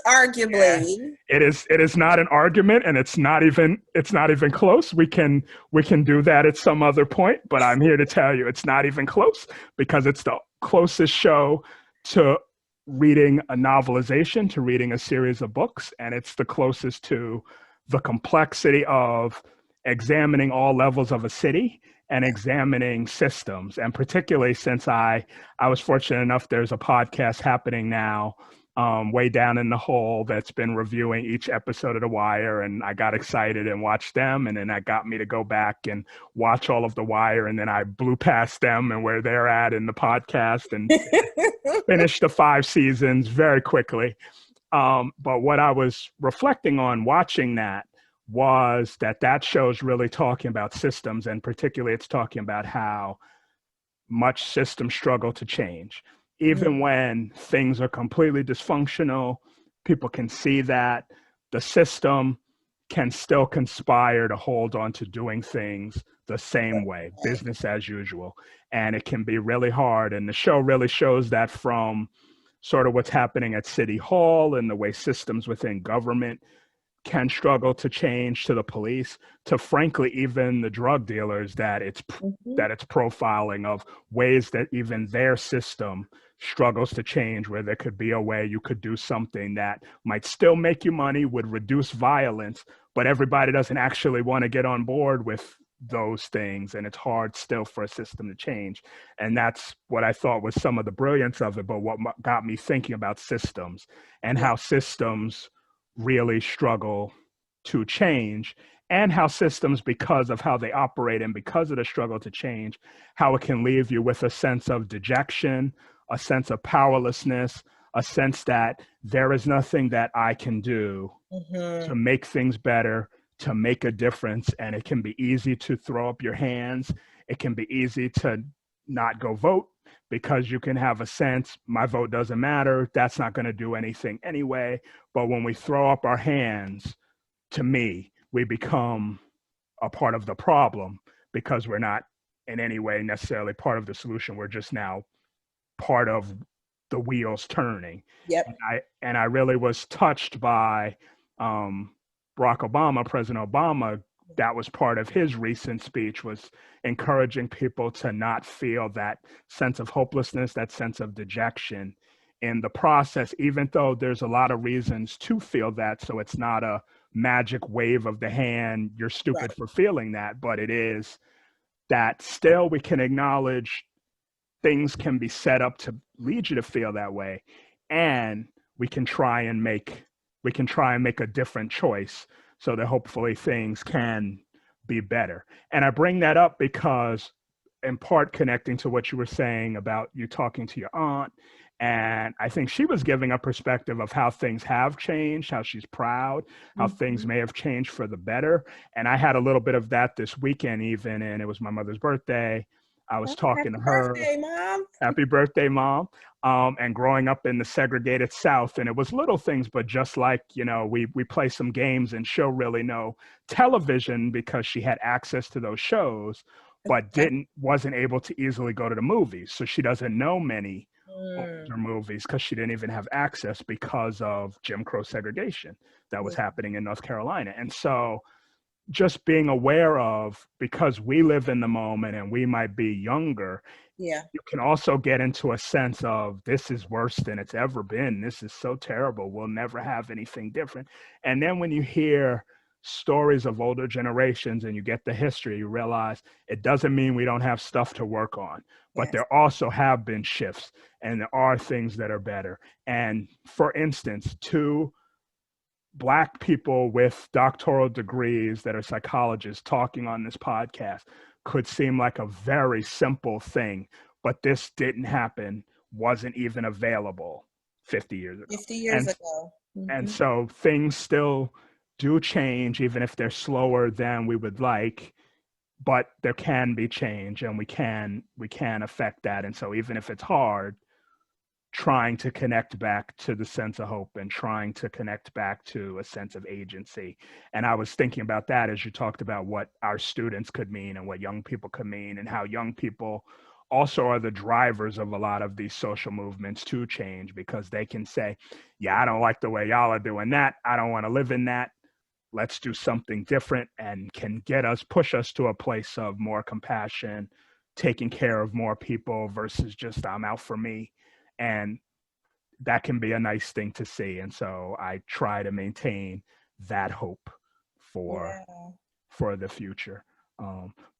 Arguably. And it is not an argument, and it's not even close. We can do that at some other point, but I'm here to tell you it's not even close, because it's the closest show to reading a novelization, to reading a series of books, and it's the closest to the complexity of examining all levels of a city and examining systems. And particularly since I was fortunate enough, there's a podcast happening now, way down in the hole, that's been reviewing each episode of The Wire, and I got excited and watched them, and then that got me to go back and watch all of The Wire, and then I blew past them and where they're at in the podcast and finished the 5 seasons very quickly. But what I was reflecting on watching that was that show's really talking about systems, and particularly it's talking about how much systems struggle to change. Even when things are completely dysfunctional, people can see that the system can still conspire to hold on to doing things the same way, business as usual. And it can be really hard. And the show really shows that from sort of what's happening at City Hall and the way systems within government can struggle to change, to the police, to frankly even the drug dealers, that it's Mhm. that it's profiling of ways that even their system struggles to change, where there could be a way you could do something that might still make you money, would reduce violence, but everybody doesn't actually want to get on board with those things, and it's hard still for a system to change. And that's what I thought was some of the brilliance of it, but what got me thinking about systems and Yeah. how systems really struggle to change, and how systems, because of how they operate and because of the struggle to change, how it can leave you with a sense of dejection, a sense of powerlessness, a sense that there is nothing that I can do to Mhm. make things better, to make a difference. And it can be easy to throw up your hands. It can be easy to not go vote, because you can have a sense, my vote doesn't matter. That's not going to do anything anyway. But when we throw up our hands, to me, we become a part of the problem, because we're not in any way necessarily part of the solution. We're just now part of the wheels turning. Yep. And I really was touched by um, Barack Obama, President Obama. That was part of his recent speech, was encouraging people to not feel that sense of hopelessness, that sense of dejection in the process, even though there's a lot of reasons to feel that. So it's not a magic wave of the hand, you're stupid Right. for feeling that, but it is that still we can acknowledge things can be set up to lead you to feel that way, and we can try and make a different choice, so that hopefully things can be better. And I bring that up because, in part, connecting to what you were saying about you talking to your aunt, and I think she was giving a perspective of how things have changed, how she's proud, how things Mhm. may have changed for the better. And I had a little bit of that this weekend even, and it was my mother's birthday. I was Oh, talking to happy her. birthday, Mom. Happy birthday, Mom. And growing up in the segregated South, and it was little things, but just like, we play some games, and she'll really know television because she had access to those shows, but Okay. wasn't able to easily go to the movies. So she doesn't know many Mm. older movies because she didn't even have access because of Jim Crow segregation that was Yeah. happening in North Carolina. And so just being aware of, because we live in the moment and we might be younger, Yeah. you can also get into a sense of, this is worse than it's ever been. This is so terrible. We'll never have anything different. And then when you hear stories of older generations and you get the history, you realize it doesn't mean we don't have stuff to work on, but Yes. there also have been shifts, and there are things that are better. And for instance, two Black people with doctoral degrees that are psychologists talking on this podcast could seem like a very simple thing, but this didn't happen, wasn't even available 50 years ago. 50 years And ago. and Mhm. so things still do change, even if they're slower than we would like, but there can be change, and we can affect that. And so even if it's hard, trying to connect back to the sense of hope and trying to connect back to a sense of agency. And I was thinking about that as you talked about what our students could mean and what young people could mean, and how young people also are the drivers of a lot of these social movements to change, because they can say, yeah, I don't like the way y'all are doing that. I don't want to live in that. Let's do something different, and can push us to a place of more compassion, taking care of more people versus just I'm out for me. And that can be a nice thing to see. And so I try to maintain that hope for Yeah. the future.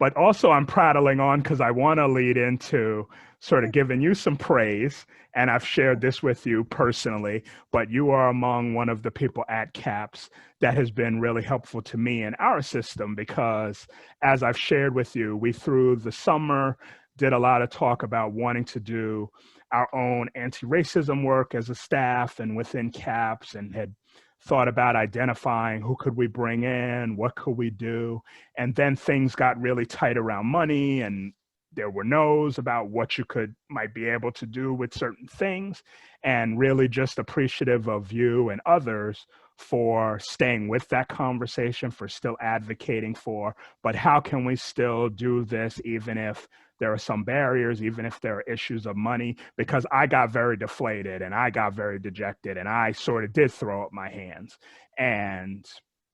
But also, I'm prattling on because I want to lead into sort of giving you some praise. And I've shared this with you personally, but you are among one of the people at CAPS that has been really helpful to me in our system, because as I've shared with you, we through the summer did a lot of talk about wanting to do our own anti-racism work as a staff and within CAPS, and had thought about identifying who could we bring in, what could we do. And then things got really tight around money, and there were no's about what you might be able to do with certain things. And really just appreciative of you and others for staying with that conversation, for still advocating for, but how can we still do this even if there are some barriers, even if there are issues of money? Because I got very deflated and I got very dejected and I sort of did throw up my hands and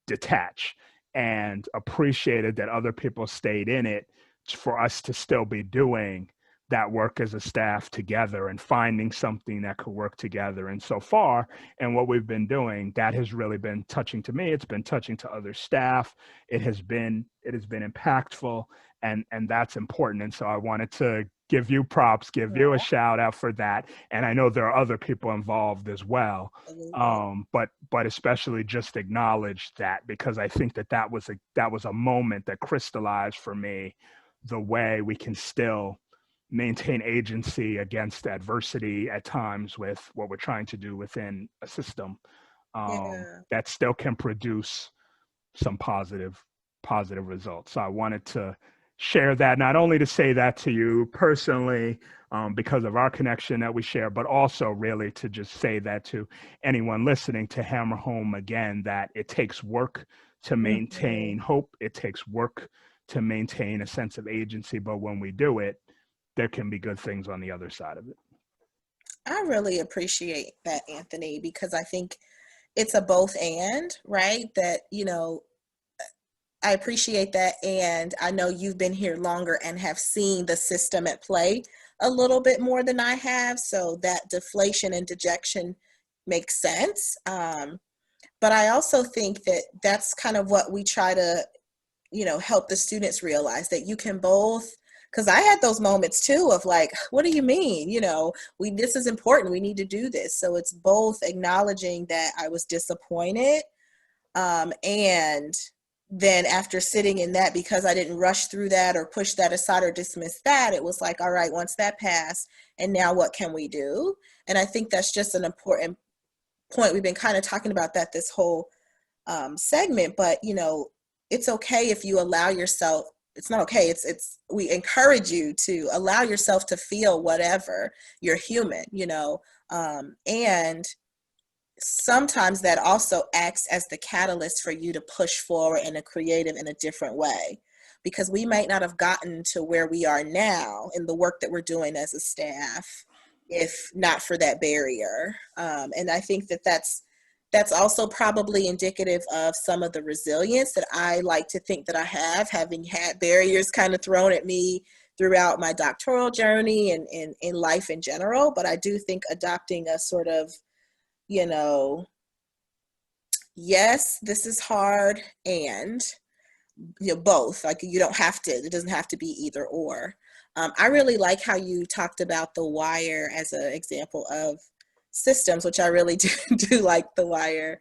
detach, and appreciated that other people stayed in it for us to still be doing that work as a staff together and finding something that could work together. And so far, and what we've been doing, that has really been touching to me. It's been touching to other staff. It has been impactful, and that's important. And so I wanted to give you props, give you a shout out for that. And I know there are other people involved as well. But especially just acknowledge that, because I think that was a moment that crystallized for me the way we can still maintain agency against adversity at times with what we're trying to do within a system that still can produce some positive results. So I wanted to share that, not only to say that to you personally, because of our connection that we share, but also really to just say that to anyone listening, to hammer home again that it takes work to maintain hope. It takes work to maintain a sense of agency, but when we do it, there can be good things on the other side of it. I really appreciate that, Anthony, because I think it's a both and, right? That, I appreciate that. And I know you've been here longer and have seen the system at play a little bit more than I have. So that deflation and dejection makes sense. But I also think that that's kind of what we try to, help the students realize, that you can both, because I had those moments too of like, what do you mean? This is important. We need to do this. So it's both acknowledging that I was disappointed. And then after sitting in that, because I didn't rush through that or push that aside or dismiss that, it was like, all right, once that passed, and now what can we do? And I think that's just an important point. We've been kind of talking about that this whole segment, but it's okay if you allow yourself, it's not okay, we encourage you to allow yourself to feel whatever. You're human, and sometimes that also acts as the catalyst for you to push forward in a creative, in a different way, because we might not have gotten to where we are now in the work that we're doing as a staff if not for that barrier. And I think that that's also probably indicative of some of the resilience that I like to think that I have, having had barriers kind of thrown at me throughout my doctoral journey and in life in general. But I do think adopting a sort of, yes, this is hard, and both. Like, you don't have to, it doesn't have to be either or. I really like how you talked about The Wire as an example of systems, which I really do like The Wire.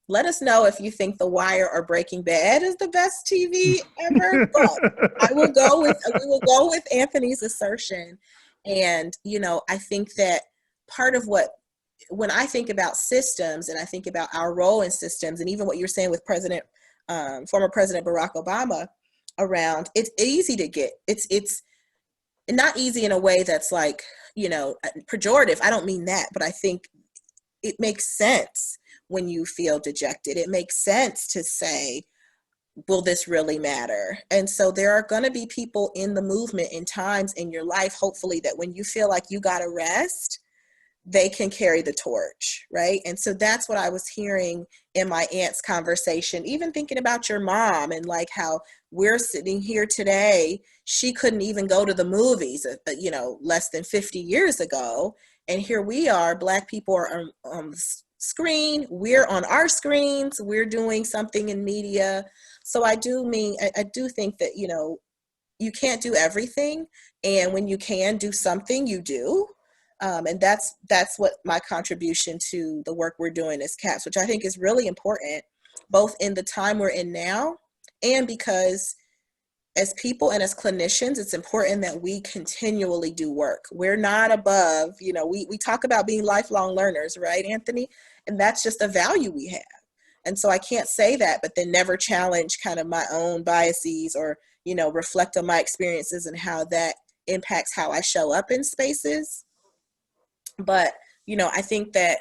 Let us know if you think The Wire or Breaking Bad is the best TV ever, but we will go with Anthony's assertion. And, I think that part of when I think about systems and I think about our role in systems, and even what you're saying with former President Barack Obama around, it's easy to get, it's not easy in a way that's like, pejorative. I don't mean that, but I think it makes sense when you feel dejected. It makes sense to say, will this really matter? And so there are going to be people in the movement in times in your life, hopefully, that when you feel like you got to rest, they can carry the torch, right? And so that's what I was hearing in my aunt's conversation, even thinking about your mom and like how we're sitting here today. She couldn't even go to the movies, less than 50 years ago. And here we are, Black people are on the screen. We're on our screens. We're doing something in media. So I do think that, you can't do everything. And when you can do something, you do. And that's what my contribution to the work we're doing as CAPS, which I think is really important, both in the time we're in now, and because as people and as clinicians, it's important that we continually do work. We're not above, we talk about being lifelong learners, right, Anthony? And that's just a value we have. And so I can't say that, but then never challenge kind of my own biases or, reflect on my experiences and how that impacts how I show up in spaces. But, I think that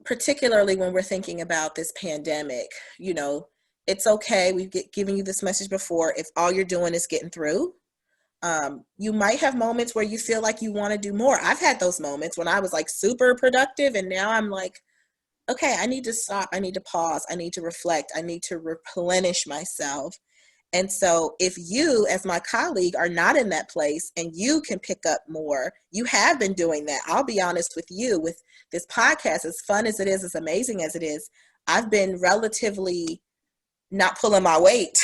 particularly when we're thinking about this pandemic, you know, it's okay. We've given you this message before. If all you're doing is getting through, you might have moments where you feel like you want to do more. I've had those moments when I was like super productive, and now I'm like, okay, I need to stop. I need to pause. I need to reflect. I need to replenish myself. And so if you, as my colleague, are not in that place and you can pick up more, you have been doing that. I'll be honest with you, with this podcast, as fun as it is, as amazing as it is, I've been relatively not pulling my weight.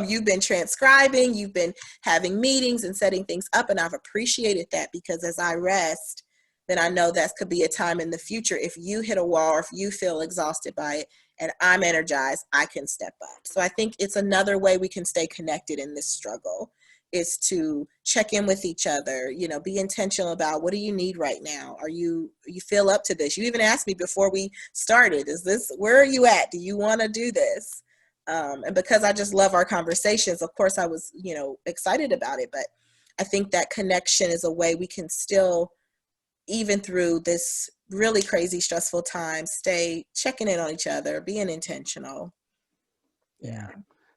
You've been transcribing, you've been having meetings and setting things up, and I've appreciated that, because as I rest, then I know that could be a time in the future, if you hit a wall or if you feel exhausted by it and I'm energized, I can step up. So I think it's another way we can stay connected in this struggle, is to check in with each other, you know, be intentional about, what do you need right now? You feel up to this? You even asked me before we started, where are you at? Do you want to do this? And because I just love our conversations, of course I was, you know, excited about it, but I think that connection is a way we can still, even through this really crazy, stressful time, stay checking in on each other, being intentional. Yeah.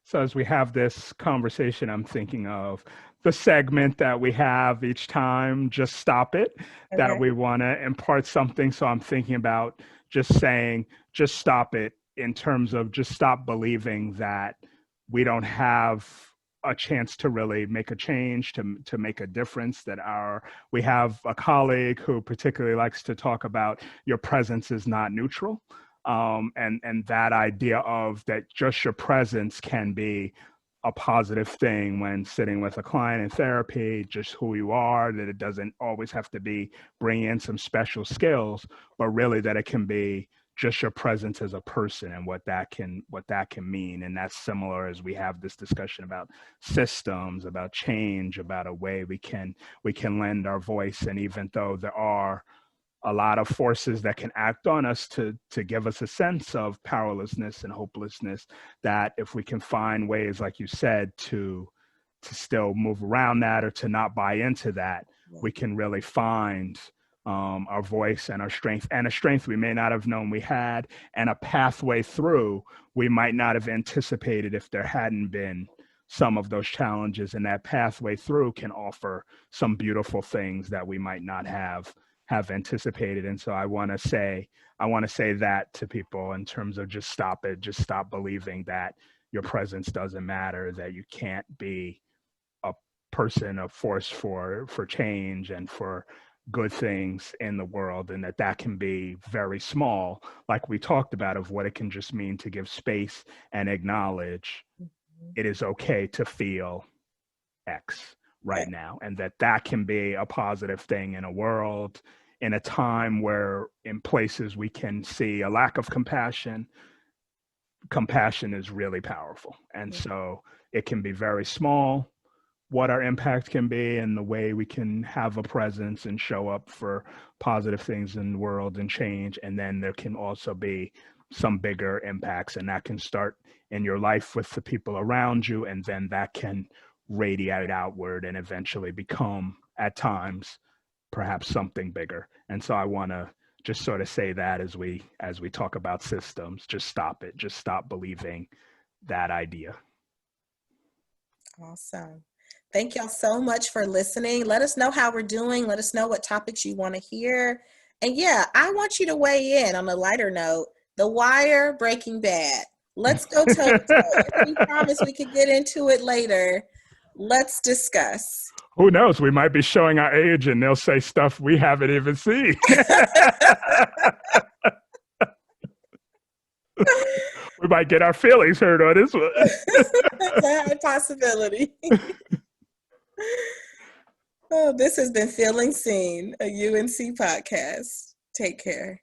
So as we have this conversation, I'm thinking of the segment that we have each time, Just Stop It, that Okay. we want to impart something. So I'm thinking about just saying, just stop it, in terms of just stop believing that we don't have a chance to really make a change, to make a difference, that we have a colleague who particularly likes to talk about your presence is not neutral. And that idea of that just your presence can be a positive thing when sitting with a client in therapy, just who you are, that it doesn't always have to be bringing in some special skills, but really that it can be just your presence as a person and what that can mean. And that's similar as we have this discussion about systems, about change, about a way we can lend our voice. And even though there are a lot of forces that can act on us to give us a sense of powerlessness and hopelessness, that if we can find ways, like you said, to still move around that or to not buy into that, we can really find our voice and our strength, and a strength we may not have known we had, and a pathway through we might not have anticipated if there hadn't been some of those challenges. And that pathway through can offer some beautiful things that we might not have anticipated. And so I want to say that to people, in terms of just stop it, just stop believing that your presence doesn't matter, that you can't be a person of force for change and for good things in the world, and that can be very small, like we talked about, of what it can just mean to give space and acknowledge it is okay to feel X right now, and that can be a positive thing in a world, in a time where in places we can see a lack of compassion is really powerful. And so it can be very small what our impact can be, and the way we can have a presence and show up for positive things in the world and change. And then there can also be some bigger impacts, and that can start in your life with the people around you, and then that can radiate outward and eventually become, at times, perhaps something bigger. And so I want to just sort of say that as we talk about systems, just stop it, just stop believing that idea. Awesome. Thank y'all so much for listening. Let us know how we're doing. Let us know what topics you want to hear. And yeah, I want you to weigh in on a lighter note. The Wire, Breaking Bad. Let's go toe to toe. We promise we could get into it later. Let's discuss. Who knows? We might be showing our age and they'll say stuff we haven't even seen. We might get our feelings hurt on this one. That's a possibility. Oh, this has been Feeling Seen, a UNC podcast. Take care.